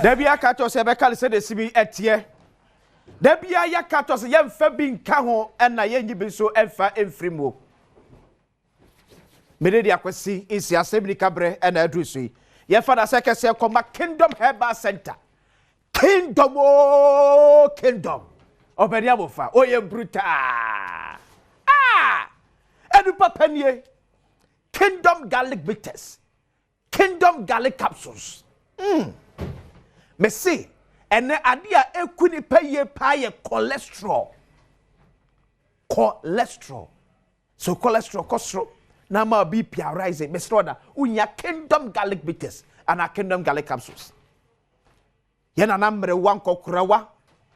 Debia kato se be kale se de sibi etie. Debia ya kato se ye mfa bi nka ho na ye nyi bi so emfa emfrimo. Mede dia kwesi isi Asem ni kabre na adrusu yi. Ye fa da se kese koma Kingdom Herbal Center. Kingdom oh Kingdom. Obedi abofa oye bruta. Edu papa nie. Kingdom garlic bitters. Kingdom garlic capsules. Me see, ene adia ekuni peye paye cholesterol. Cholesterol. So cholesterol na ma BP rising. Me stroda unya Kingdom garlic bitters and a Kingdom garlic capsules. Yena namre wanko kurawa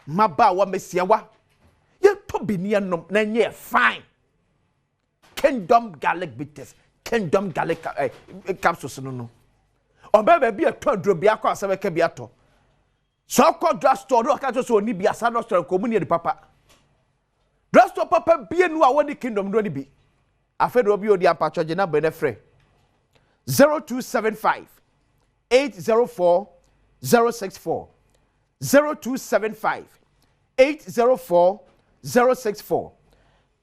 maba wa mesiawa. Ye to binia nom na nye fine. Kingdom garlic bitters, Kingdom garlic capsules no. Obebe bi eto drobi akwa asebe ke bi ato. So called drugstore no ka so ni bi asa no store ko mu ni papa. Drugstore papa bi enu a woni Kingdom no ni bi. Afedo obi odi apachoje na bene frɛ 0275 804 064 0275 804 064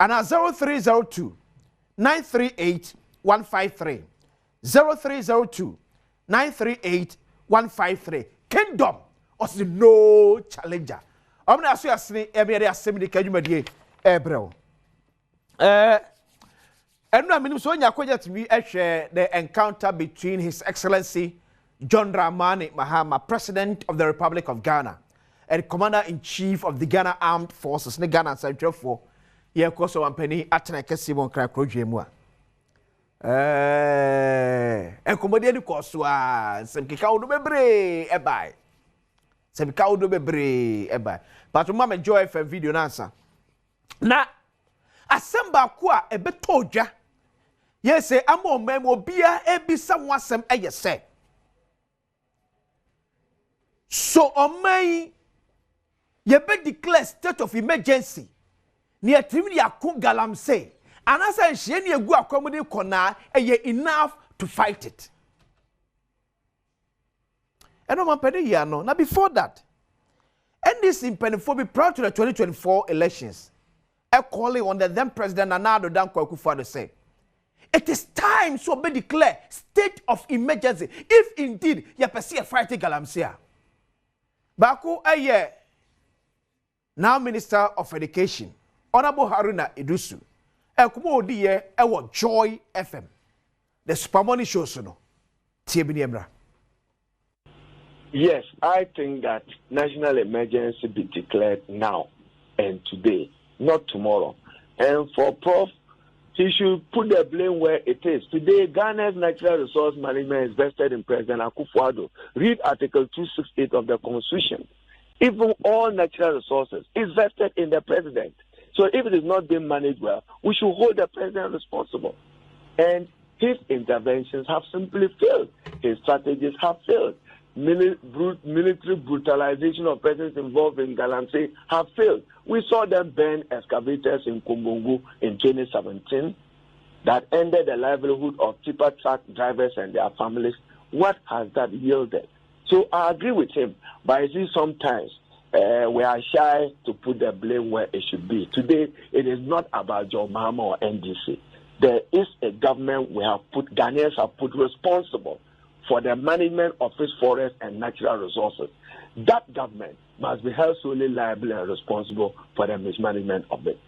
and 0302 938 153 0302 938 153 Kingdom was no challenger. I'm not sure every Asem the Kajumadi Ebrel. And I mean, so to me, the encounter between His Excellency John Dramani Mahama, President of the Republic of Ghana, and Commander-in-Chief of the Ghana Armed Forces, the Ghana Central for Yekoso and Penny Ateneke Simon Crackro. And Commander Koswa, some Kikau do bebre, ebai. Some Kikau do bebre, ebai. But to Mama Joy for video answer. Na, Asem Bakwa a betoja. Yes, say, Amo memo bia ebi someone some say. So, on May, ye be declare state of emergency. Near Timmy Akun GALAMSEY. And as I say, ye go accommodate kona, ye enough to fight it. And no man penny here no. Now before that, and this in Pennyphobia prior to the 2024 elections, a calling on the then President Nana Addo Dankwa Akufo-Addo say, it is time to be declared state of emergency if indeed you pursue a fighting GALAMSEY. Baku aye now Minister of Education, Honorable Haruna Iddrisu, Ekumo Odiye ewo Joy FM. The Supermoni shows no. Tiebini Emra. Yes, I think that national emergency be declared now and today, not tomorrow. And for Prof, he should put the blame where it is. Today, Ghana's natural resource management is vested in President Akufo-Addo. Read Article 268 of the Constitution. Even all natural resources is vested in the President. So if it is not being managed well, we should hold the President responsible. And his interventions have simply failed. His strategies have failed. Military brutalization of persons involved in GALAMSEY have failed. We saw them burn excavators in Kumbungu in 2017 that ended the livelihood of tipper truck drivers and their families. What has that yielded? So I agree with him, but I see sometimes we are shy to put the blame where it should be. Today, it is not about John Mahama or NDC. There is a government Ghanaians have put responsible for the management of its forests and natural resources. That government must be held solely liable and responsible for the mismanagement of it.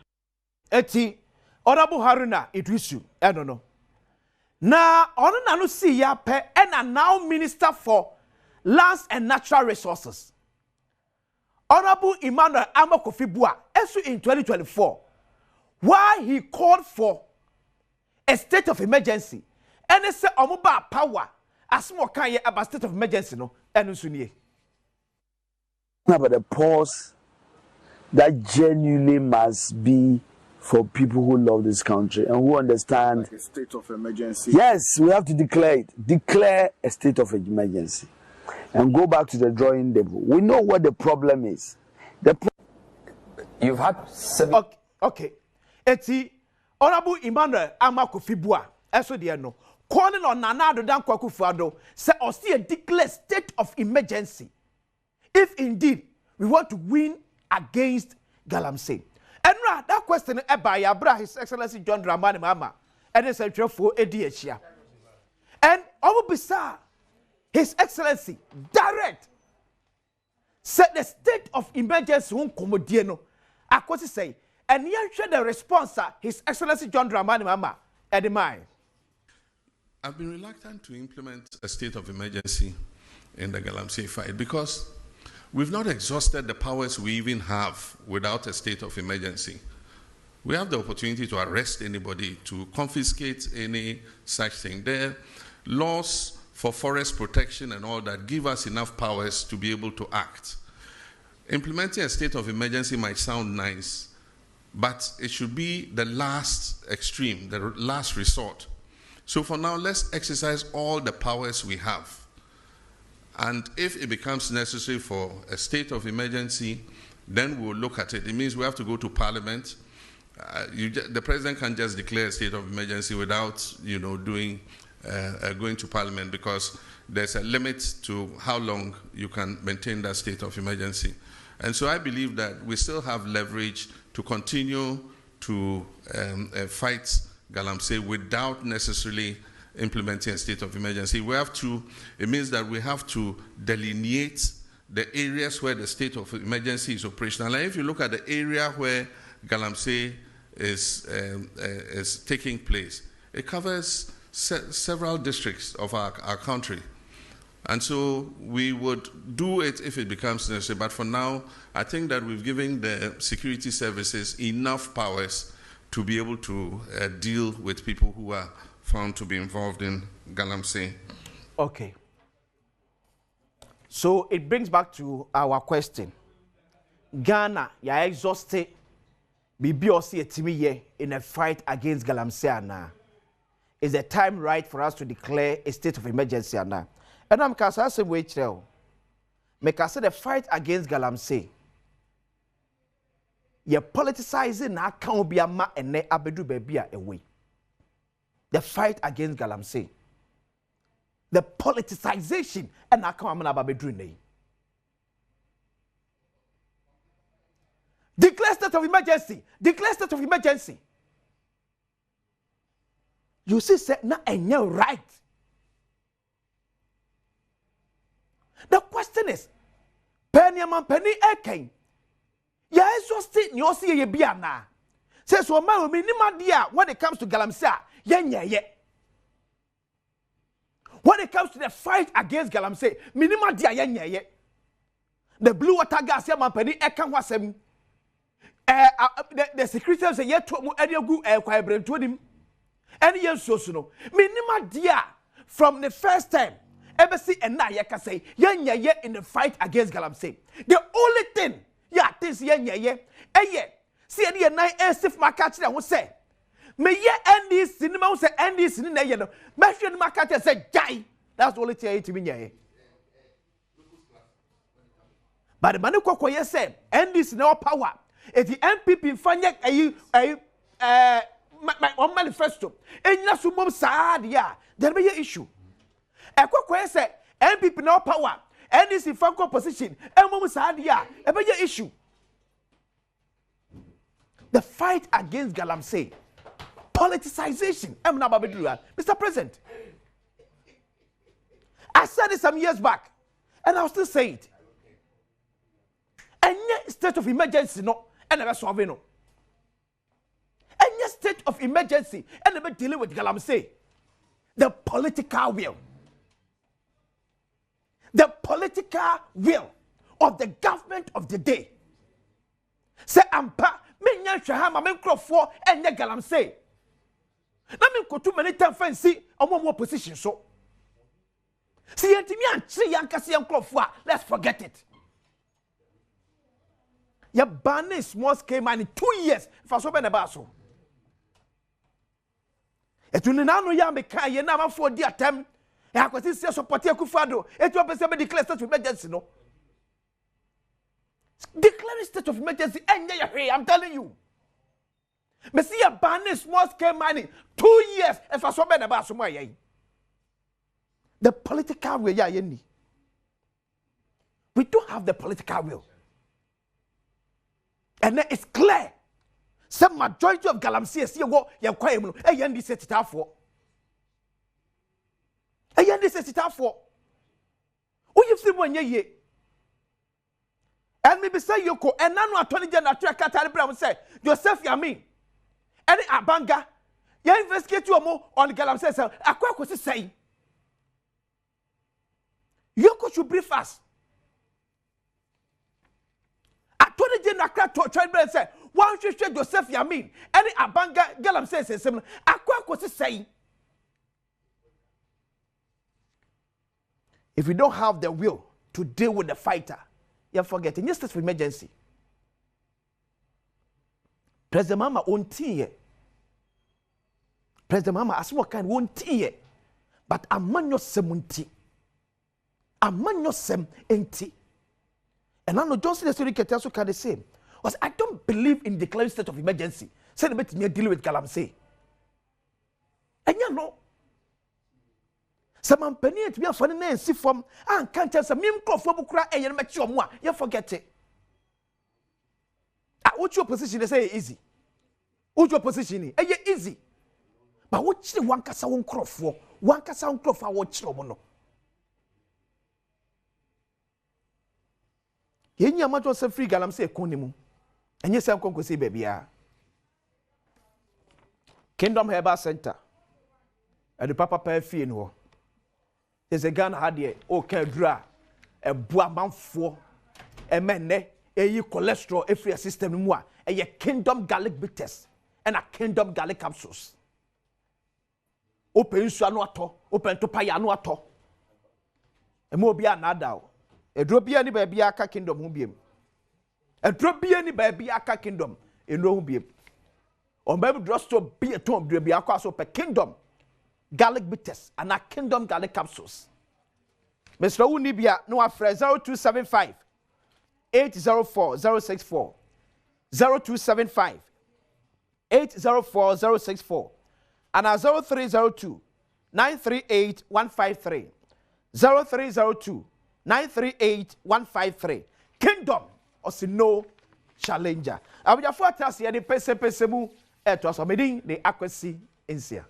Eti, Honorable Haruna Iddrisu, I don't know. Now, Honorable see ya pe and now Minister for Lands and Natural Resources. Honorable Emmanuel Amakofibua, also in 2024, why he called for a state of emergency and they say omuba power as more can about state of emergency no and usunye. About the pause that genuinely must be for people who love this country and who understand like a state of emergency. Yes, we have to declare it. Declare a state of emergency and go back to the drawing table. We know what the problem is. You've had seven. Okay. Eti Honorable Emmanuel Amakofibua, eso de no. Calling on Nana Addo Dankwa Akufo-Addo say or see a declare state of emergency if indeed we want to win against Galamsey. And that question by Abra, His Excellency John Dramani Mahama, and the Secretary for ADHia. And all beside His Excellency, direct, said the state of emergency won't come dieno. I could say, and you share the response, His Excellency John Dramani Mahama, at the mind. I've been reluctant to implement a state of emergency in the Galamsey fight because we've not exhausted the powers we even have without a state of emergency. We have the opportunity to arrest anybody, to confiscate any such thing. There are laws for forest protection and all that give us enough powers to be able to act. Implementing a state of emergency might sound nice, but it should be the last extreme, the last resort. So for now, let's exercise all the powers we have. And if it becomes necessary for a state of emergency, then we'll look at it. It means we have to go to Parliament. The President can't just declare a state of emergency without, going to Parliament, because there's a limit to how long you can maintain that state of emergency. And so I believe that we still have leverage to continue to fight Galamsey without necessarily implementing a state of emergency. It means that we have to delineate the areas where the state of emergency is operational. And if you look at the area where Galamsey is taking place, it covers several districts of our country. And so we would do it if it becomes necessary. But for now, I think that we've given the security services enough powers to be able to deal with people who are found to be involved in Galamsey. Okay. So it brings back to our question. Ghana, ya exhausted BBOC in a fight against Galamsey. Is the time right for us to declare a state of emergency? And I'm Asem wait now. Make us say the fight against Galamsey. You're politicizing na can't be a ma and ne abedu baby away. The fight against Galamsey. The politicization and I can't abedu ne. Declare state of emergency. Declare state of emergency. You see, say na enye right. The question is, penny man penny eken. Ya exhausted you see ye bia na. Says so man me ni madia when it comes to Galamsey, ye. When it comes to the fight against Galamsey, minima dia ye. The blue water gas ya man penny eken wasem. The secretary say ye to mu ediagu kwa ebrentu nim. Any yen so no. Minima dia from the first time embassy and na ye can say ye in the fight against Galamsey. The only thing this ye see any nine sif market that would say me ye end this cinema will say end this in the no mention market say jai. That's the only thing to me. But the man who ye say end this no power. If the MPP fanya my manifesto and nasumum sad there be an issue. A quick say MPP no power and this in Franco position and mum sad be an issue. The fight against Galamsey, politicization. I'm not about to do that, Mr. President. I said it some years back, and I'll still say it. And yet, state of emergency, no, and never solve it, no. And yet, state of emergency, and never dealing with Galamsey. The political will. The political will of the government of the day. Say, Ampa, me Shahama, men crop for, and yet Galamsey. Let me go too many times and see a more position, so. See, and let's forget it. Your banner small scale man in 2 years for so many basso. Et you know, ya me can ye never for the attempt. I could see support Kufado. It will be declared state of emergency, no. Declare state of emergency, and I'm telling you. Me see a banner small scale money 2 years and for so many basso. The political way, We don't have the political will. And then it's clear. Some majority of Galamsey see what you're quiet. And this set it out for. And this set it out for. Who you see when ye? And maybe say you go and none attorney general Katari Brown say Joseph Yamin. Any abanga, you investigate you more on the Galamsey. I quite say. You should brief us. Attorney General Katari say, "Why should Joseph Yamin? Any abanga Galamsey says, I quite say." If we don't have the will to deal with the fighter, you're forgetting. Yes, that's for emergency. President Mahama won't tea. President Mahama, as what kind won't tea. But a man your semunti. A man your sem enti. And I know Johnson the story can also kind of same. Was I don't believe in declaring state of emergency. Say the bit me deal with Galamsey. And you know. Some penny to be a funny name, see from and can't tell some meme for Bukra and you met your moi. You forget it. What's your position? They say easy. What's your position? Easy. But what's the one cassa won't crop for? One cassa won't crop for what trouble. Yen ya majo se free Galamsey konimu. And yes, I'm going to say baby. Kingdom Herbal Center. And the Papa Pay fee no. There's a gun had here, okay, dra, a boaman for a man, a cholesterol, a free system, a kingdom garlic bitters, and a kingdom garlic capsules. Open Suanuato, open to Payanuato. A mobia nada, a drobia any baby aka kingdom hubium. A drobia any baby aka kingdom in Robium. Or maybe just to be a tomb, drobia so per kingdom. Garlic bitters and a kingdom garlic capsules. Mr. Unibia, no afraid 0275 804 064 0275 804 064 and 0302 938 153 0302 938 153 Kingdom or no challenger. I will have to tell you the person mu to us the accuracy in here.